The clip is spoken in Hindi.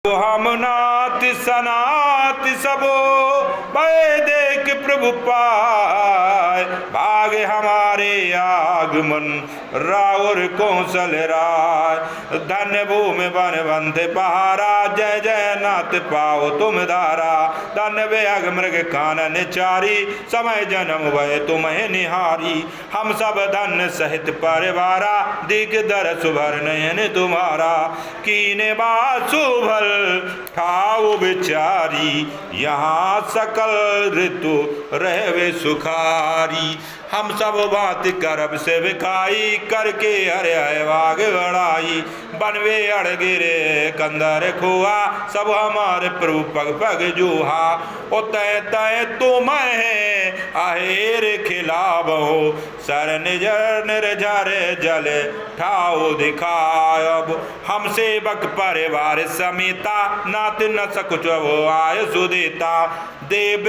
हम नाथ सनात सबो भय देख प्रभु पाय, भागे हमारे आगमन राउर कौशल राय। धन्य भूमि वन बंध पहारा, जय जय नाथ पाओ तुम धारा। धन्य बेअग मृग कानन चारी, समय जन्म भय तुम्हें निहारी। हम सब धन्य सहित परिवारा, दिग दर सुभर नयन तुम्हारा। कीने बासुभल ठाऊ बिचारी, यहाँ सकल ऋतु रहवे सुखारी। हम सब बात करब से विकाई, करके हरे हय भाग बढ़ाई। बनवे अड़ गिरे कंदर खोआ, सब हमारे प्रभु पग पग जूहा। ओ तय तय तुम है आहेर खिलाबहो, सर निजर निर्झर जल ठाओ दिखायब। हम सेवक परिवार समेता, नाथ न सकुच वो आय सुदेता। देव